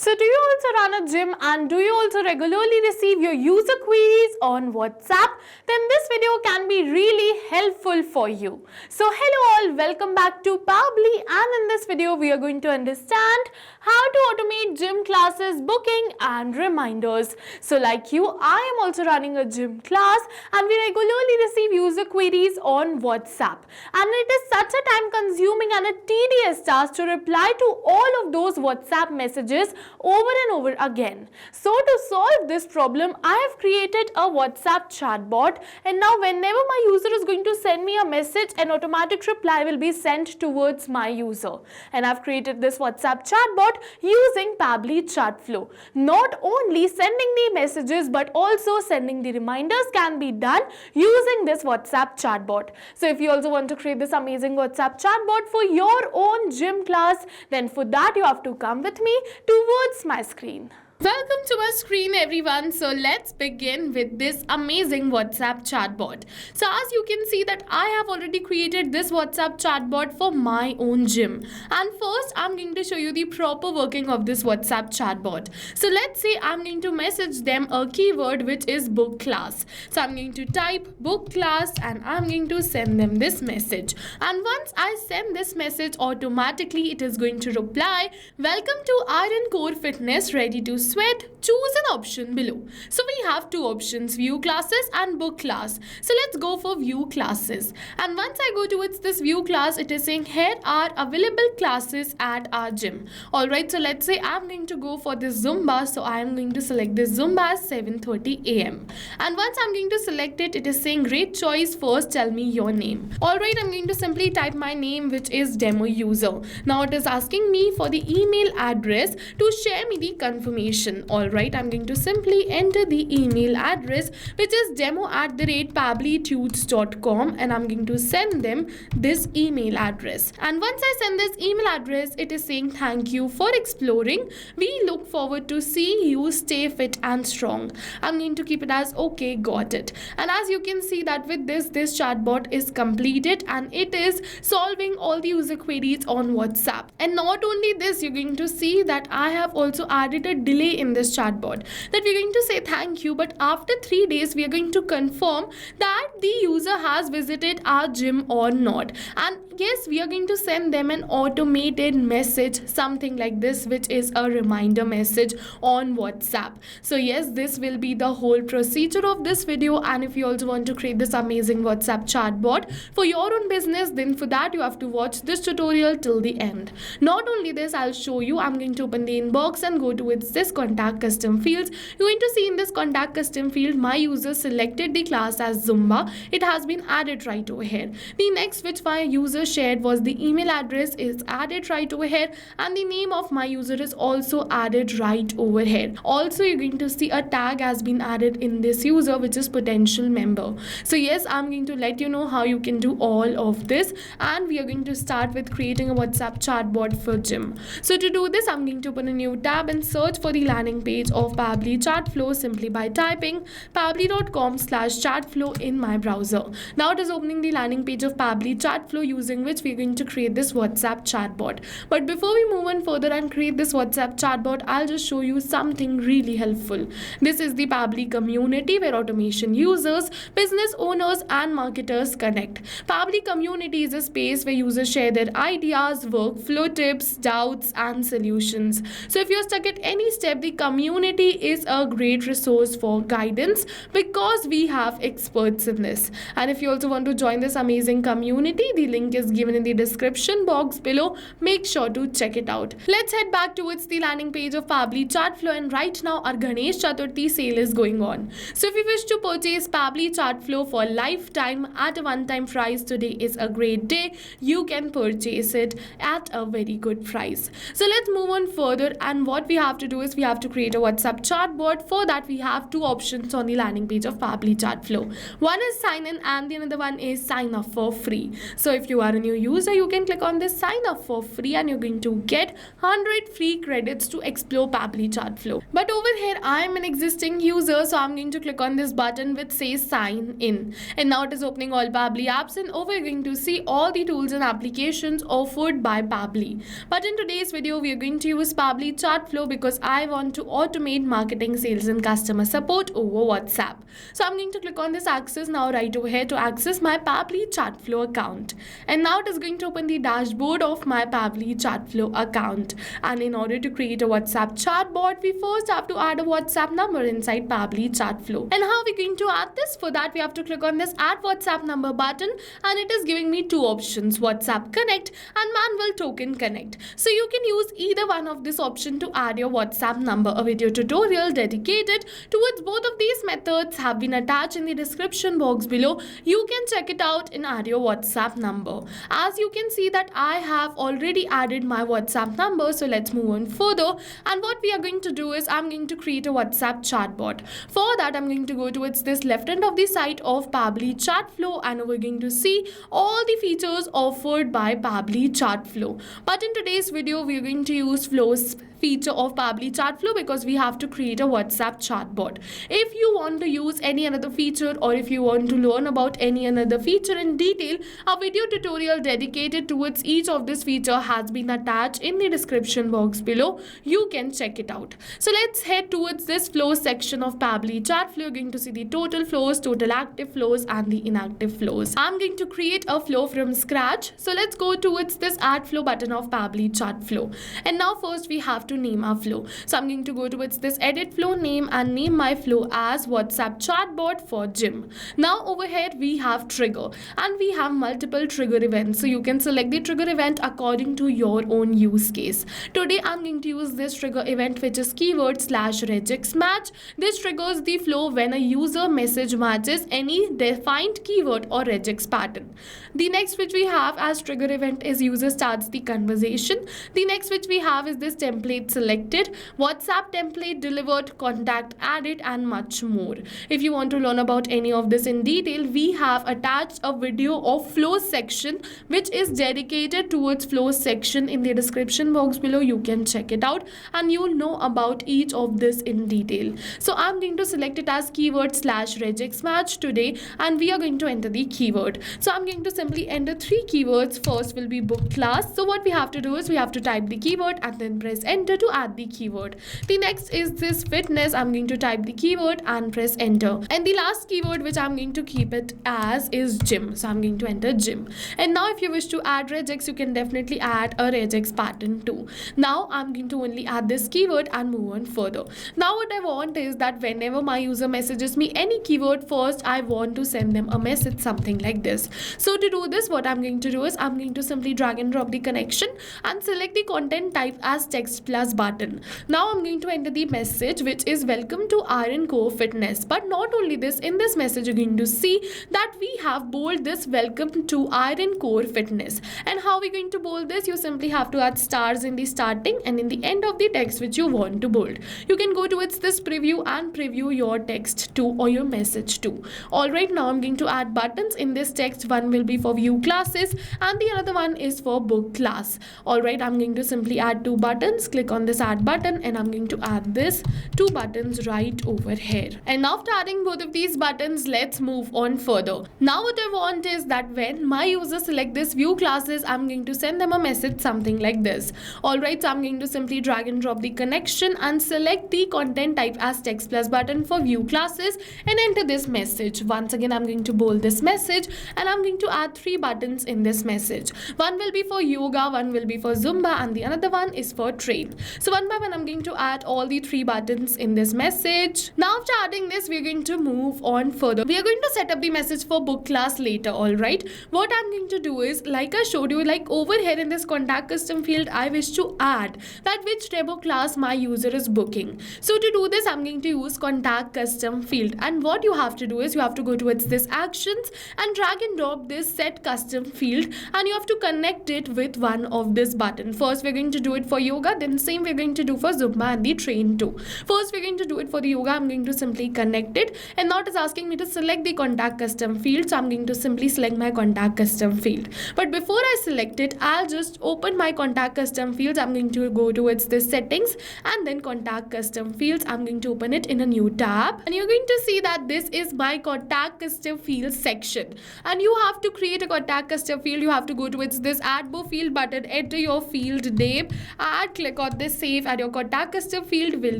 So do you also run a gym and do you also regularly receive your user queries on WhatsApp? Then this video can be really helpful for you. So hello all, welcome back to Pabbly, and in this video we are going to understand how to automate gym classes booking and reminders. So like you, I am also running a gym class and we regularly receive user queries on WhatsApp. And it is such a time consuming and a tedious task to reply to all of those WhatsApp messages over and over again. So to solve this problem, I have created a WhatsApp chatbot, and now whenever my user is going to send me a message, an automatic reply will be sent towards my user. And I've created this WhatsApp chatbot using Pabbly Chatflow. Not only sending the messages but also sending the reminders can be done using this WhatsApp chatbot. So if you also want to create this amazing WhatsApp chatbot for your own gym class, then for that you have to come with me towards my screen. Welcome to my screen everyone. So let's begin with this amazing WhatsApp chatbot. So as you can see that I have already created this WhatsApp chatbot for my own gym. And first I'm going to show you the proper working of this WhatsApp chatbot. So let's say I'm going to message them a keyword which is book class. So I'm going to type book class and I'm going to send them this message. And once I send this message, automatically it is going to reply, "Welcome to Iron Core Fitness, ready to sweat, choose an option below." So we have two options, view classes and book class. So let's go for view classes. And once I go towards this view class, it is saying here are available classes at our gym. Alright, so let's say I'm going to go for this Zumba. So I am going to select this Zumba at 7:30 a.m. And once I'm going to select it, it is saying great choice, first tell me your name. Alright, I'm going to simply type my name, which is demo user. Now it is asking me for the email address to share me the confirmation. Alright, I'm going to simply enter the email address, which is demo@pabblytudes.com, and I'm going to send them this email address. And once I send this email address, it is saying thank you for exploring. We look forward to seeing you stay fit and strong. I'm going to keep it as okay, got it. And as you can see that with this chatbot is completed and it is solving all the user queries on WhatsApp. And not only this, you're going to see that I have also added a delay in this chatbot, that we're going to say thank you, but after 3 days we are going to confirm that the user has visited our gym or not. And yes, we are going to send them an automated message, something like this, which is a reminder message on WhatsApp. So yes, this will be the whole procedure of this video. And if you also want to create this amazing WhatsApp chatbot for your own business, then for that you have to watch this tutorial till the end. Not only this, I'll show you. I'm going to open the inbox and go towards this contact custom fields. You're going to see in this contact custom field, my user selected the class as Zumba. It has been added right over here. The next which my user shared was the email address is added right over here, and the name of my user is also added right over here. Also, you're going to see a tag has been added in this user, which is potential member. So yes, I'm going to let you know how you can do all of this, and we are going to start with creating a WhatsApp chatbot for gym. So to do this, I'm going to open a new tab and search for the landing page of Pabbly Chatflow simply by typing pabbly.com/chatflow in my browser. Now it is opening the landing page of Pabbly Chatflow, using which we are going to create this WhatsApp chatbot. But before we move on further and create this WhatsApp chatbot, I'll just show you something really helpful. This is the Pabbly community where automation users, business owners and marketers connect. Pabbly community is a space where users share their ideas, workflow tips, doubts and solutions. So if you're stuck at any step, the community is a great resource for guidance because we have experts in this. And if you also want to join this amazing community, the link is given in the description box below. Make sure to check it out. Let's head back towards the landing page of Pabbly Chatflow, and right now our Ganesh Chaturthi sale is going on. So if you wish to purchase Pabbly Chatflow for lifetime at a one-time price, today is a great day. You can purchase it at a very good price. So let's move on further, and what we have to do is we have to create a WhatsApp chatbot. For that, we have two options on the landing page of Pabbly Chatflow. One is sign in and the another one is sign up for free. So if you are a new user, you can click on this sign up for free and you're going to get 100 free credits to explore Pabbly Chatflow. But over here, I am an existing user, so I'm going to click on this button which says sign in. And now it is opening all Pabbly apps, and over you're going to see all the tools and applications offered by Pabbly. But in today's video, we are going to use Pabbly Chatflow because I want to automate marketing, sales and customer support over WhatsApp. So I'm going to click on this access now right over here to access my Pabbly Chatflow account. And now it is going to open the dashboard of my Pabbly Chatflow account. And in order to create a WhatsApp chatbot, we first have to add a WhatsApp number inside Pabbly Chatflow. And how are we going to add this? For that, we have to click on this add WhatsApp number button, and it is giving me two options, WhatsApp Connect and Manual Token Connect. So you can use either one of this option to add your WhatsApp number. A video tutorial dedicated towards both of these methods have been attached in the description box below. You can check it out and add your WhatsApp number. As you can see that I have already added my WhatsApp number, so let's move on further. And what we are going to do is I'm going to create a WhatsApp chatbot. For that, I'm going to go towards this left end of the site of Pabbly Chatflow, and we're going to see all the features offered by Pabbly Chatflow. But in today's video, we're going to use Flow's feature of Pabbly Chatflow because we have to create a WhatsApp chatbot. If you want to use any another feature, or if you want to learn about any another feature in detail, a video tutorial dedicated towards each of this feature has been attached in the description box below. You can check it out. So let's head towards this flows section of Pabbly Chatflow. You're going to see the total flows, total active flows and the inactive flows. I'm going to create a flow from scratch. So let's go towards this add flow button of Pabbly Chatflow. And now first we have to name our flow. So I'm going to go towards this edit flow name and name my flow as WhatsApp chatbot for gym. Now over here we have trigger, and we have multiple trigger events. So you can select the trigger event according to your own use case. Today I'm going to use this trigger event which is keyword /regex match. This triggers the flow when a user message matches any defined keyword or regex pattern. The next which we have as trigger event is user starts the conversation. The next which we have is this template selected, WhatsApp template delivered, contact added and much more. If you want to learn about any of this in detail, we have attached a video of flows section which is dedicated towards flows section in the description box below. You can check it out and you'll know about each of this in detail. So I'm going to select it as keyword /regex match today, and we are going to enter the keyword. So I'm going to simply enter three keywords. First will be book class. So what we have to do is we have to type the keyword and then press enter to add the keyword. The next is this fitness. I'm going to type the keyword and press enter. And the last keyword which I'm going to keep it as is gym. So I'm going to enter gym. And now if you wish to add regex, you can definitely add a regex pattern too. Now I'm going to only add this keyword and move on further. Now what I want is that whenever my user messages me any keyword, first I want to send them a message something like this. So to do this, what I'm going to do is I'm going to simply drag and drop the connection and select the content type as text plus button. Now I'm going to enter the message which is welcome to Iron Core Fitness. But not only this, in this message you're going to see that we have bold this welcome to Iron Core Fitness. And how are we going to bold this? You simply have to add stars in the starting and in the end of the text which you want to bold. You can go towards this preview and preview your text too or your message too. Alright, now I'm going to add buttons in this text. One will be for view classes and the other one is for book class. Alright, I'm going to simply add two buttons. Click on this add button and I'm going to add this two buttons right over here. And after adding both of these buttons, let's move on further. Now what I want is that when my users select this view classes, I'm going to send them a message something like this. Alright, so I'm going to simply drag and drop the connection and select the content type as text plus button for view classes and enter this message. Once again, I'm going to bold this message and I'm going to add three buttons in this message. One will be for yoga, one will be for Zumba and the another one is for train. So one by one, I'm going to add all the three buttons in this message. Now after adding this, we're going to move on further. We are going to set up the message for book class later. Alright, what I'm going to do is, like I showed you, like over here in this contact custom field, I wish to add that which demo class my user is booking. So to do this, I'm going to use contact custom field, and what you have to do is you have to go towards this actions and drag and drop this set custom field, and you have to connect it with one of this button. First we're going to do it for yoga, then same we're going to do for Zumba and the train too. First, we're going to do it for the yoga. I'm going to simply connect it, and now it is asking me to select the contact custom field. So I'm going to simply select my contact custom field. But before I select it, I'll just open my contact custom fields. I'm going to go towards the settings and then contact custom fields. I'm going to open it in a new tab, and you're going to see that this is my contact custom fields section. And you have to create a contact custom field. You have to go towards this add bow field button, enter your field name, and click on this save, and your contact custom field will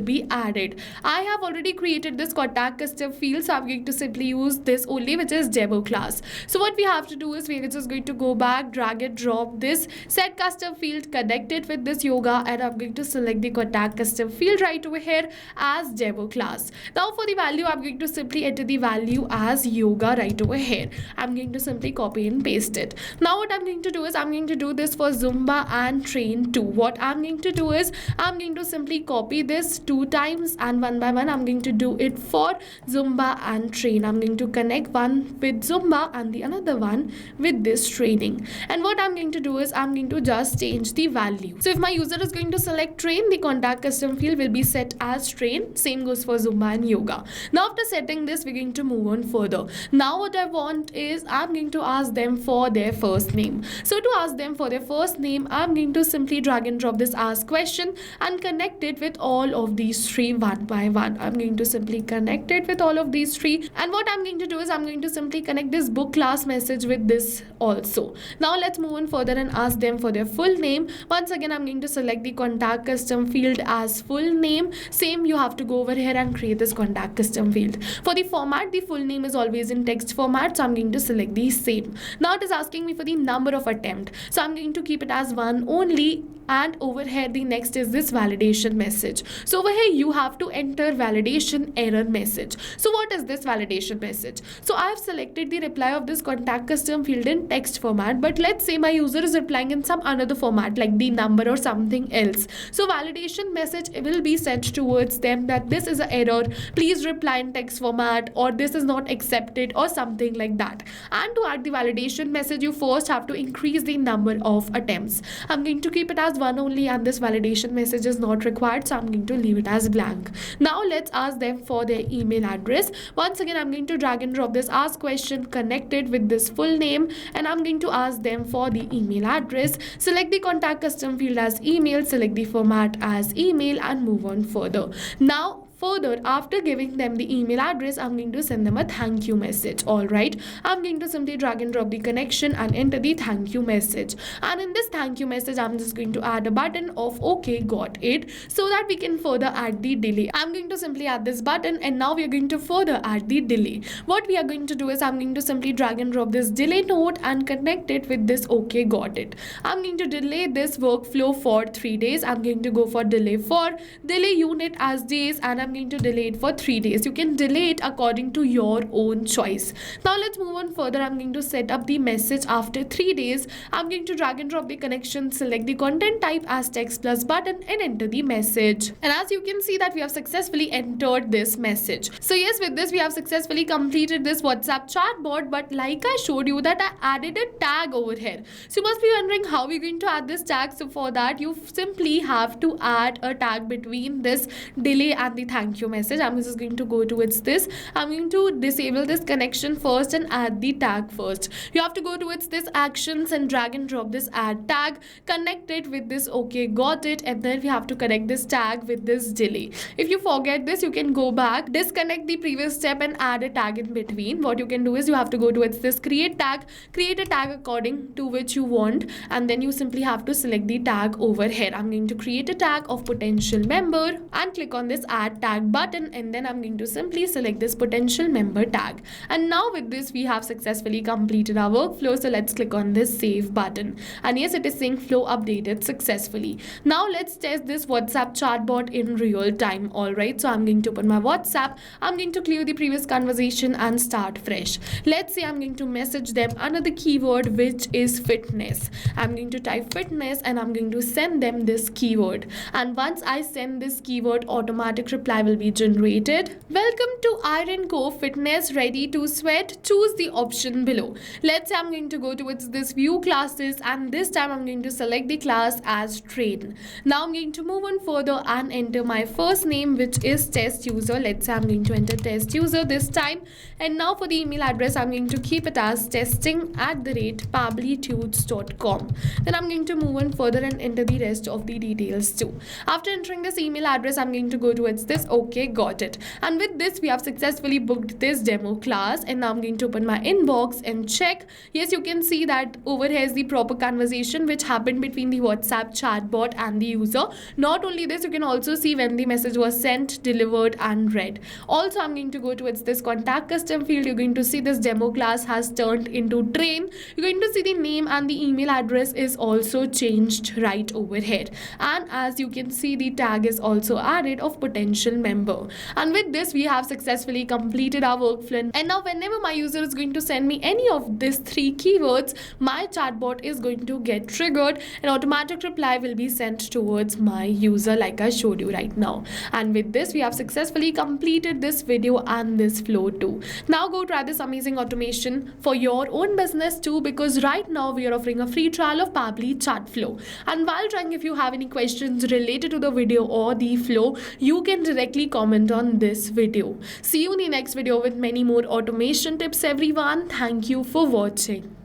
be added. I have already created this contact custom field, so I'm going to simply use this only, which is demo class. So what we have to do is we're just going to go back, drag and drop this set custom field, connect it with this yoga, and I'm going to select the contact custom field right over here as demo class. Now for the value, I'm going to simply enter the value as yoga right over here. I'm going to simply copy and paste it. Now what I'm going to do is I'm going to do this for Zumba and train too. What I'm going to do is I'm going to simply copy this 2 times, and one by one I'm going to do it for Zumba and train. I'm going to connect one with Zumba and the another one with this training. And what I'm going to do is I'm going to just change the value. So if my user is going to select train, the contact custom field will be set as train. Same goes for Zumba and yoga. Now after setting this, we're going to move on further. Now what I want is I'm going to ask them for their first name. So to ask them for their first name, I'm going to simply drag and drop this ask question and connect it with all of these 3 one by one. I'm going to simply connect it with all of these 3, and what I'm going to do is I'm going to simply connect this book class message with this also. Now let's move on further and ask them for their full name. Once again, I'm going to select the contact custom field as full name. Same, you have to go over here and create this contact custom field. For the format, the full name is always in text format, so I'm going to select the same. Now it is asking me for the number of attempt, so I'm going to keep it as 1 only, and over here the next is this validation message. So over here you have to enter validation error message. So what is this validation message? So I have selected the reply of this contact custom field in text format, but let's say my user is replying in some another format like the number or something else. So validation message will be sent towards them that this is an error, please reply in text format, or this is not accepted, or something like that. And to add the validation message, you first have to increase the number of attempts. I'm going to keep it as 1 only, and this validation message is not required, so I'm going to leave it as blank. Now let's ask them for their email address. Once again, I'm going to drag and drop this ask question, connect it with this full name, and I'm going to ask them for the email address. Select the contact custom field as email, select the format as email, and move on further. Now further, after giving them the email address, I'm going to send them a thank you message. Alright, I'm going to simply drag and drop the connection and enter the thank you message. And in this thank you message, I'm just going to add a button of okay, got it, so that we can further add the delay. I'm going to simply add this button, and now we are going to further add the delay. What we are going to do is I'm going to simply drag and drop this delay note and connect it with this okay, got it. I'm going to delay this workflow for 3 days. I'm going to go for delay unit as days, and I'm going to delay it for 3 days. You can delay it according to your own choice. Now let's move on further. I'm going to set up the message after 3 days. I'm going to drag and drop the connection, select the content type as text plus button, and enter the message. And as you can see that we have successfully entered this message. So yes, with this we have successfully completed this WhatsApp chatbot, but like I showed you that I added a tag over here. So you must be wondering how we're going to add this tag. So for that, you simply have to add a tag between this delay and the thank you message. I'm just going to go towards this. I'm going to disable this connection first and add the tag first. You have to go towards this actions and drag and drop this add tag, connect it with this okay, got it, and then we have to connect this tag with this delay. If you forget this, you can go back, disconnect the previous step, and add a tag in between. What you can do is you have to go towards this create tag, create a tag according to which you want, and then you simply have to select the tag over here. I'm going to create a tag of potential member and click on this add tag button, and then I'm going to simply select this potential member tag. And now with this we have successfully completed our workflow. So let's click on this save button, and yes, it is saying flow updated successfully. Now let's test this WhatsApp chatbot in real time. Alright, so I'm going to open my WhatsApp. I'm going to clear the previous conversation and start fresh. Let's say I'm going to message them another keyword, which is fitness. I'm going to type fitness and I'm going to send them this keyword, and once I send this keyword, automatic reply reply will be generated. Welcome to Iron Co Fitness Ready to Sweat. Choose the option below. Let's say I'm going to go towards this view classes, and this time I'm going to select the class as train. Now I'm going to move on further and enter my first name, which is test user. Let's say I'm going to enter test user this time. And now for the email address, I'm going to keep it as testing@pabblytudes.com. Then I'm going to move on further and enter the rest of the details too. After entering this email address, I'm going to go towards this. Okay, got it. And with this, we have successfully booked this demo class. And now I'm going to open my inbox and check. Yes, you can see that over here is the proper conversation which happened between the WhatsApp chatbot and the user. Not only this, you can also see when the message was sent, delivered, and read. Also, I'm going to go towards this contact custom field. You're going to see this demo class has turned into train. You're going to see the name and the email address is also changed right over here. And as you can see, the tag is also added of potential member. And with this, we have successfully completed our workflow. And now whenever my user is going to send me any of these 3 keywords, my chatbot is going to get triggered. An automatic reply will be sent towards my user like I showed you right now. And with this, we have successfully completed this video and this flow too. Now go try this amazing automation for your own business too, because right now we are offering a free trial of Pabbly Chatflow. And while trying, if you have any questions related to the video or the flow, you can directly comment on this video. See you in the next video with many more automation tips, everyone. Thank you for watching.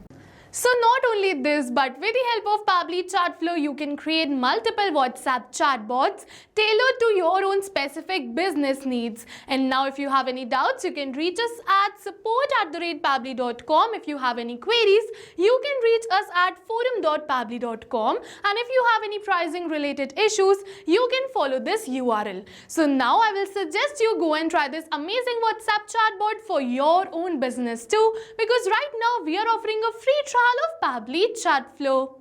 So not only this, but with the help of Pabbly Chatflow, you can create multiple WhatsApp chatbots tailored to your own specific business needs. And now if you have any doubts, you can reach us at support@pabbly.com. If you have any queries, you can reach us at forum.pabbly.com. And if you have any pricing related issues, you can follow this URL. So now I will suggest you go and try this amazing WhatsApp chatbot for your own business too, because right now we are offering a free trial of Pabbly Chatflow.